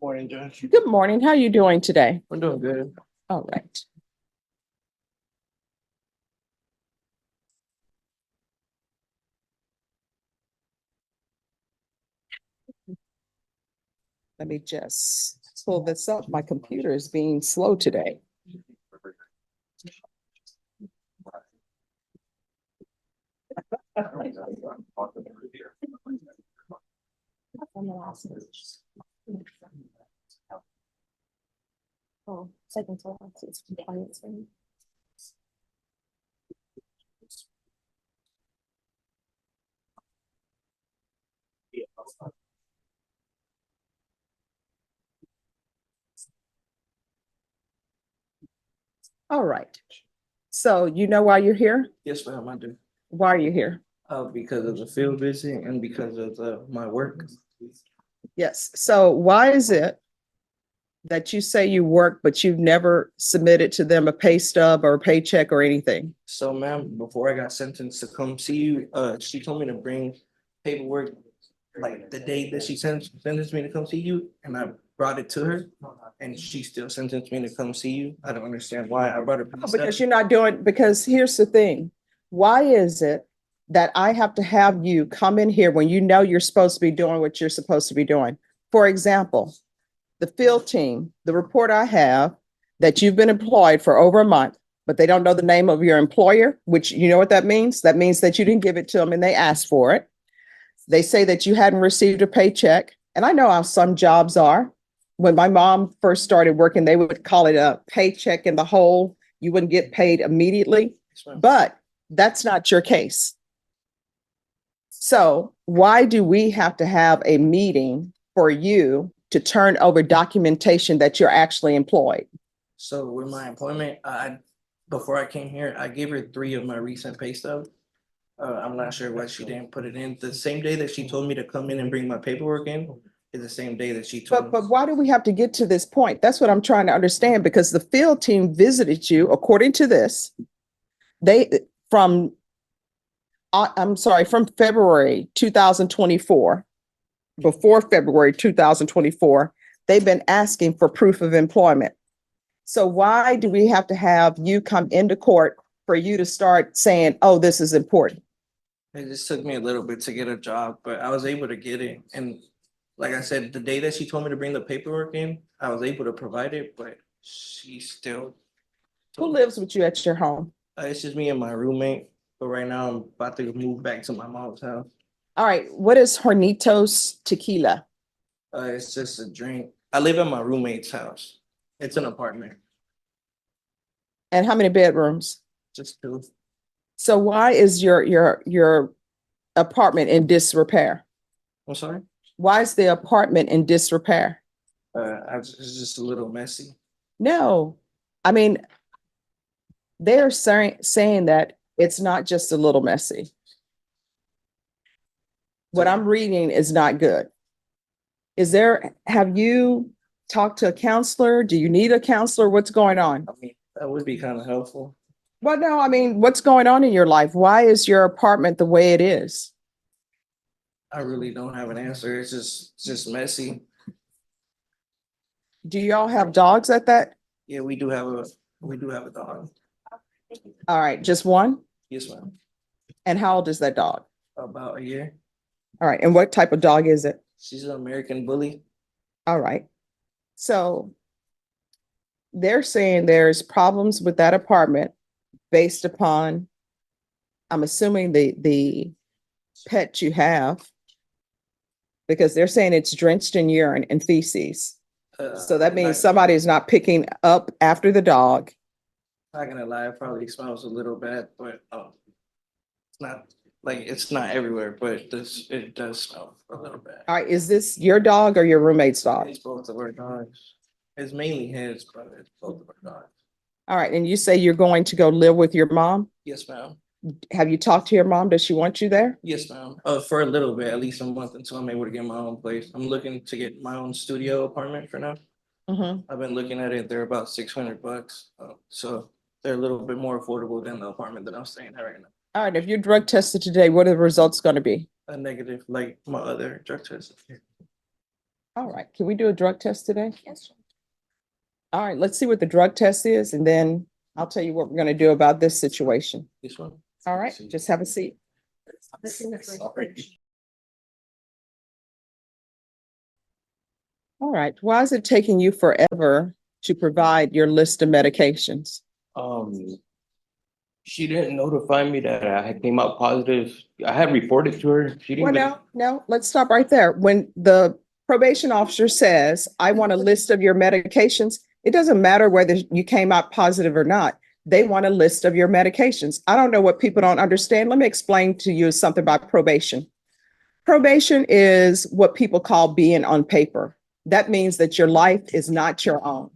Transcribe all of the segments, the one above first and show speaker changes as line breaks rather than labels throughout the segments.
Morning, Judge.
Good morning. How are you doing today?
We're doing good.
All right. Let me just pull this up. My computer is being slow today.
Oh, second to last, it's compliance. Right?
All right. So you know why you're here?
Yes, ma'am, I do.
Why are you here?
Because of the field visit and because of my work.
Yes. So why is it that you say you work, but you've never submitted to them a pay stub or a paycheck or anything?
So, ma'am, before I got sentenced to come see you, she told me to bring paperwork like the day that she sentenced me to come see you, and I brought it to her, and she still sentenced me to come see you. I don't understand why I brought her.
Because you're not doing, because here's the thing. Why is it that I have to have you come in here when you know you're supposed to be doing what you're supposed to be doing? For example, the field team, the report I have that you've been employed for over a month, but they don't know the name of your employer, which you know what that means? That means that you didn't give it to them and they asked for it. They say that you hadn't received a paycheck. And I know how some jobs are. When my mom first started working, they would call it a paycheck in the hole. You wouldn't get paid immediately, but that's not your case. So why do we have to have a meeting for you to turn over documentation that you're actually employed?
So with my employment, before I came here, I gave her 3 of my recent pay stubs. I'm not sure why she didn't put it in. The same day that she told me to come in and bring my paperwork in is the same day that she told me.
But why do we have to get to this point? That's what I'm trying to understand, because the field team visited you, according to this, from February 2024, before February 2024, they've been asking for proof of employment. So why do we have to have you come into court for you to start saying, oh, this is important?
It just took me a little bit to get a job, but I was able to get it. And like I said, the day that she told me to bring the paperwork in, I was able to provide it, but she still.
Who lives with you at your home?
It's just me and my roommate, but right now I'm about to move back to my mom's house.
All right, what is Hornitos Tequila?
It's just a drink. I live at my roommate's house. It's an apartment,
And how many bedrooms?
just 2.
So why is your apartment in disrepair?
I'm sorry.
Why is the apartment in disrepair?
It's just a little messy.
No, I mean, they're saying that it's not just a little messy. What I'm reading is not good. Have you talked to a counselor? Do you need a counselor? What's going on?
I mean, that would be kind of helpful.
Well, no, I mean, what's going on in your life? Why is your apartment the way it is?
I really don't have an answer. It's just messy.
Do y'all have dogs at that?
Yeah, we do have a dog.
All right, just one?
Yes, ma'am.
And how old is that dog?
About a year.
All right, and what type of dog is it?
She's an American bully.
All right. So they're saying there's problems with that apartment based upon, I'm assuming the pet you have, because they're saying it's drenched in urine and feces. So that means somebody is not picking up after the dog.
Not gonna lie, it probably smells a little bad, but it's not like it's not everywhere, but it does smell a little bad.
All right, is this your dog or your roommate's dog?
It's both of our dogs. It's mainly his, but it's both of our dogs.
All right, and you say you're going to go live with your mom?
Yes, ma'am.
Have you talked to your mom? Does she want you there?
Yes, ma'am. For a little bit, at least a month, until I'm able to get my own place. I'm looking to get my own studio apartment for now. I've been looking at it. They're about $600, so they're a little bit more affordable than the apartment that I'm staying at right now.
All right, if you're drug tested today, what are the results going to be?
A negative, like my other drug test.
All right, can we do a drug test today?
Yes.
All right, let's see what the drug test is, and then I'll tell you what we're gonna do about this situation.
This one?
All right, just have a seat. All right, why is it taking you forever to provide your list of medications?
Um, she didn't notify me that I had came out positive. I had reported to her. She
Well,
didn't.
no, let's stop right there. When the probation officer says, I want a list of your medications, it doesn't matter whether you came out positive or not. They want a list of your medications. I don't know what people don't understand. Let me explain to you something about probation. Probation is what people call being on paper. That means that your life is not your own.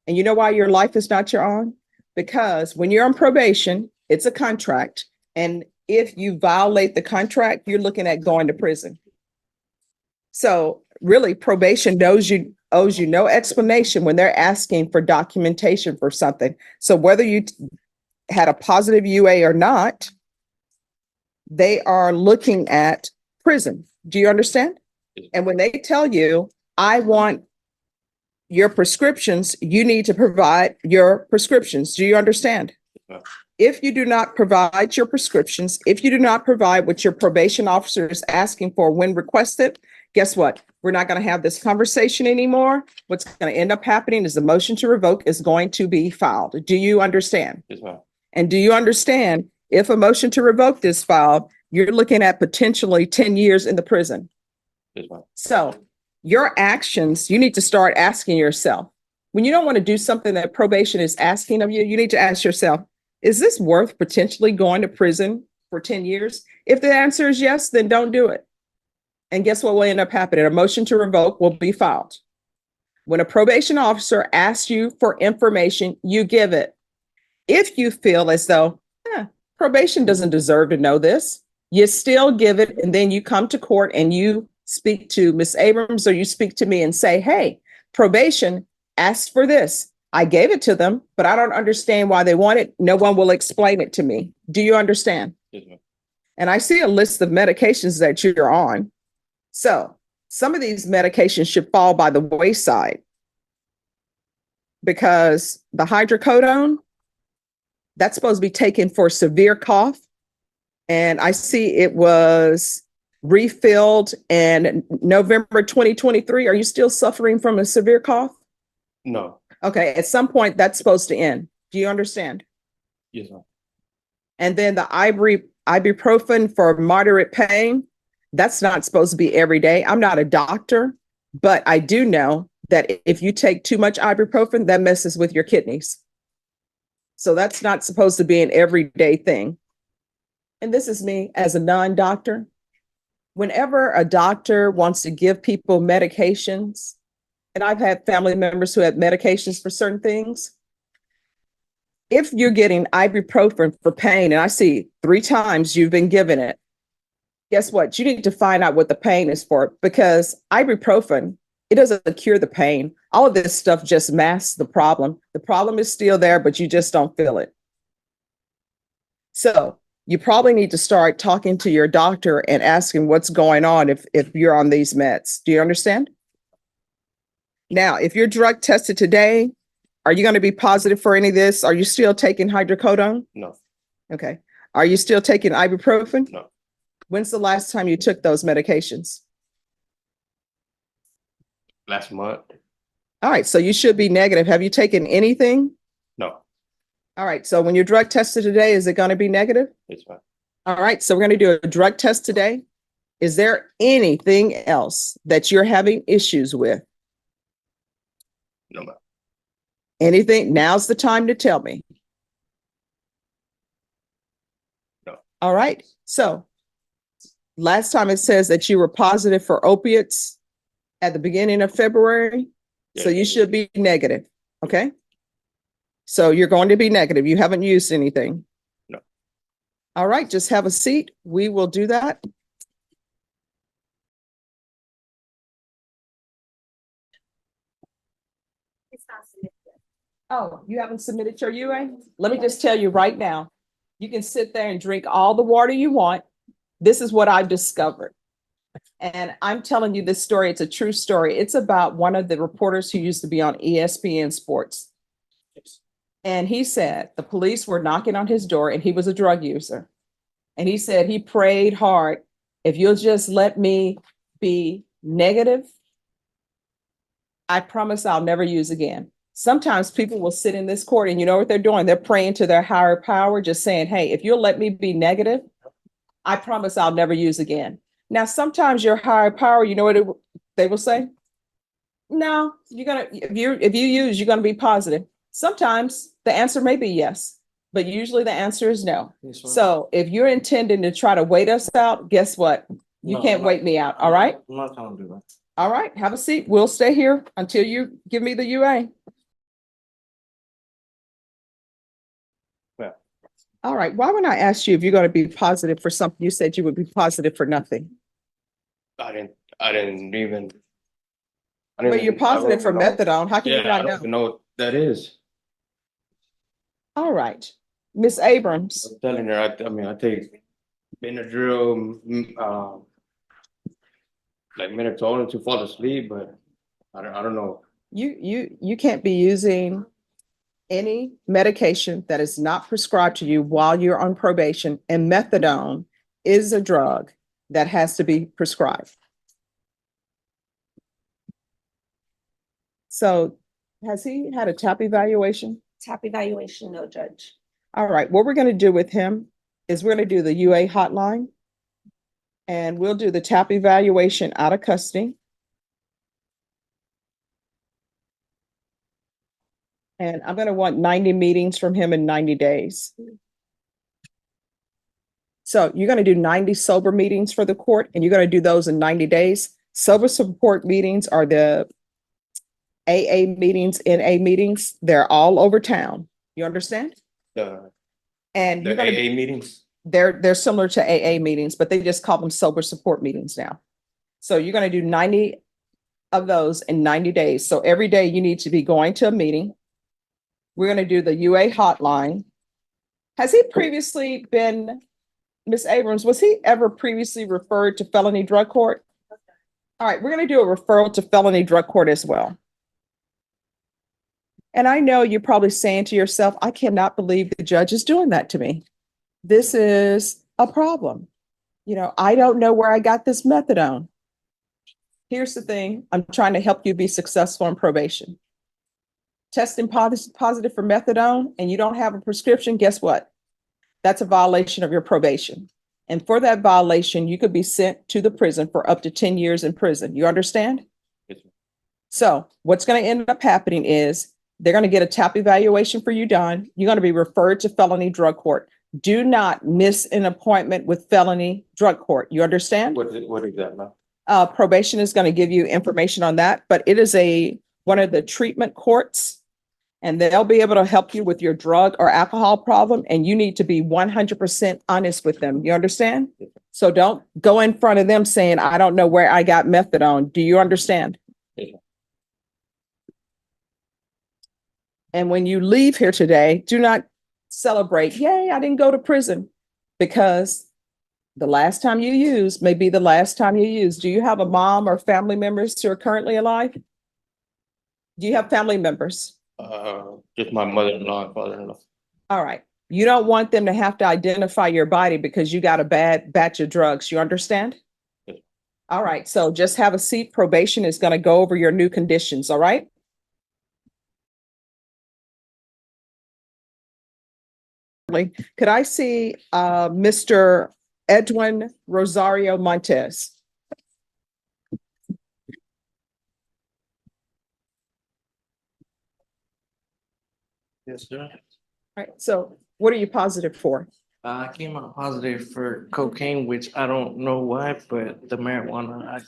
And you know why your life is not your own? Because when you're on probation, it's a contract. And if you violate the contract, you're looking at going to prison. So really, probation owes you no explanation when they're asking for documentation for something. So whether you had a positive UA or not, they are looking at prison. Do you understand? And when they tell you, I want your prescriptions, you need to provide your prescriptions. Do you understand?
Yeah.
If you do not provide your prescriptions, if you do not provide what your probation officer is asking for when requested, guess what? We're not going to have this conversation anymore. What's going to end up happening is the motion to revoke is going to be filed. Do you understand?
Yes, ma'am.
And do you understand if a motion to revoke is filed, you're looking at potentially 10 years in the prison?
Yes, ma'am.
So your actions, you need to start asking yourself, when you don't want to do something that probation is asking of you, you need to ask yourself, is this worth potentially going to prison for 10 years? If the answer is yes, then don't do it. And guess what will end up happening? A motion to revoke will be filed. When a probation officer asks you for information, you give it. If you feel as though probation doesn't deserve to know this, you still give it, and then you come to court and you speak to Ms. Abrams or you speak to me and say, hey, probation asked for this. I gave it to them, but I don't understand why they want it. No one will explain it to me. Do you understand?
Yes, ma'am.
And I see a list of medications that you're on. So some of these medications should fall by the wayside because the hydrocodone, that's supposed to be taken for severe cough. And I see it was refilled in November 2023. Are you still suffering from a severe cough?
No.
Okay, at some point that's supposed to end. Do you understand?
Yes, ma'am.
And then the ibuprofen for moderate pain, that's not supposed to be every day. I'm not a doctor, but I do know that if you take too much ibuprofen, that messes with your kidneys. So that's not supposed to be an everyday thing. And this is me as a non-doctor. Whenever a doctor wants to give people medications, and I've had family members who had medications for certain things, if you're getting ibuprofen for pain, and I see 3 times you've been given it, guess what? You need to find out what the pain is for, because ibuprofen, it doesn't cure the pain. All of this stuff just masks the problem. The problem is still there, but you just don't feel it. So you probably need to start talking to your doctor and asking what's going on if you're on these meds. Do you understand? Now, if you're drug tested today, are you going to be positive for any of this? Are you still taking hydrocodone?
No.
Okay. Are you still taking ibuprofen?
No.
When's the last time you took those medications?
Last month.
All right, so you should be negative. Have you taken anything?
No.
All right, so when you're drug tested today, is it going to be negative?
Yes, ma'am.
All right, so we're going to do a drug test today. Is there anything else that you're having issues with?
No, ma'am.
Anything? Now's the time to tell me.
No.
All right, so last time it says that you were positive for opiates at the beginning of February. So
Yeah.
you should be negative, okay? So you're going to be negative. You haven't used anything.
No.
All right, just have a seat. We will do that. Oh, you haven't submitted your UA? Let me just tell you right now, you can sit there and drink all the water you want. This is what I've discovered. And I'm telling you this story. It's a true story. It's about one of the reporters who used to be on ESPN Sports. And he said the police were knocking on his door and he was a drug user. And he said he prayed hard. If you'll just let me be negative, I promise I'll never use again. Sometimes people will sit in this court and you know what they're doing? They're praying to their higher power, just saying, hey, if you'll let me be negative, I promise I'll never use again. Now, sometimes your higher power, you know what they will say? No, if you use, you're gonna be positive. Sometimes the answer may be yes, but usually the answer is no.
Yes, ma'am.
So if you're intending to try to wait us out, guess what? You
No,
can't
I'm not-
wait me out, all right?
I'm not trying to do that.
All right, have a seat. We'll stay here until you give me the UA.
Well.
All right, why when I asked you if you're gonna be positive for something, you said you would be positive for nothing?
I didn't even.
But you're positive for methadone. How can you
Yeah, I
not
don't
know?
even know what that is.
All right, Miss Abrams,
I'm telling her, I mean, I take Benadryl, like melatonin to fall asleep, but I don't know.
you can't be using any medication that is not prescribed to you while you're on probation, and methadone is a drug that has to be prescribed. So has he had a TAP evaluation?
Tap evaluation, no judge.
All right, what we're going to do with him is we're going to do the UA hotline and we'll do the TAP evaluation out of custody. And I'm going to want 90 meetings from him in 90 days. So you're going to do 90 sober meetings for the court and you're going to do those in 90 days. Sober support meetings are the AA meetings, NA meetings. They're all over town. You understand?
The
And
the
you're going to
AA meetings.
they're similar to AA meetings, but they just call them sober support meetings now. So you're going to do 90 of those in 90 days. So every day you need to be going to a meeting. We're going to do the UA hotline. Has he previously been, Ms. Abrams, was he ever previously referred to felony drug court? All right, we're going to do a referral to felony drug court as well. And I know you're probably saying to yourself, I cannot believe the judge is doing that to me. This is a problem. You know, I don't know where I got this methadone. Here's the thing. I'm trying to help you be successful in probation. Testing positive for methadone and you don't have a prescription, guess what? That's a violation of your probation. And for that violation, you could be sent to the prison for up to 10 years in prison. You understand?
Yes, ma'am.
So what's going to end up happening is they're going to get a TAP evaluation for you done. You're going to be referred to felony drug court. Do not miss an appointment with felony drug court. You understand?
What is that, ma'am?
Probation is going to give you information on that, but it is one of the treatment courts and they'll be able to help you with your drug or alcohol problem. And you need to be 100% honest with them. You understand? So don't go in front of them saying, I don't know where I got methadone. Do you understand?
Yes, ma'am.
And when you leave here today, do not celebrate, yay, I didn't go to prison, because the last time you use may be the last time you use. Do you have a mom or family members who are currently alive? Do you have family members?
Just my mother-in-law and father-in-law.
All right. You don't want them to have to identify your body because you got a bad batch of drugs. You understand?
Yes.
All right. So just have a seat. Probation is going to go over your new conditions. All right. Could I see Mr. Edwin Rosario Montez?
Yes, sir.
All right. So what are you positive for?
I came out positive for cocaine, which I don't know why, but the marijuana, I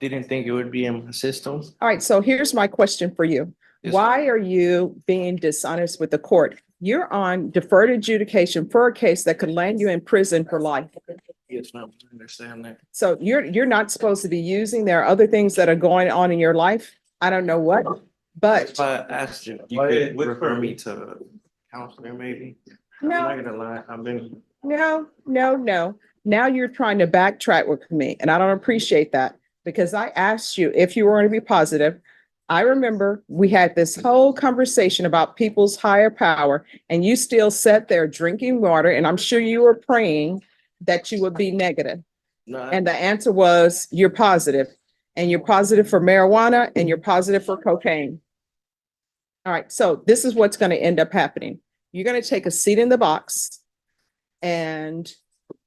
didn't think it would be in my system.
All right. So here's my question for you.
Yes,
Why are you being dishonest with the court? You're on deferred adjudication for a case that could land you in prison for life.
Yes, ma'am, I understand that.
So you're not supposed to be using. There are other things that are going on in your life. I don't know what, but
If I asked you, you could refer me to a counselor maybe? I'm
no,
not gonna lie, I've been,
no. Now you're trying to backtrack with me, and I don't appreciate that because I asked you if you were going to be positive. I remember we had this whole conversation about people's higher power, and you still sat there drinking water, and I'm sure you were praying that you would be negative.
No,
And the answer was you're positive, and you're positive for marijuana, and you're positive for cocaine. All right, so this is what's going to end up happening. You're going to take a seat in the box, and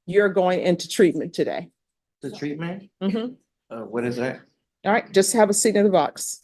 you're going into treatment today.
the treatment,
Mhm.
what is that?
All right, just have a seat in the box.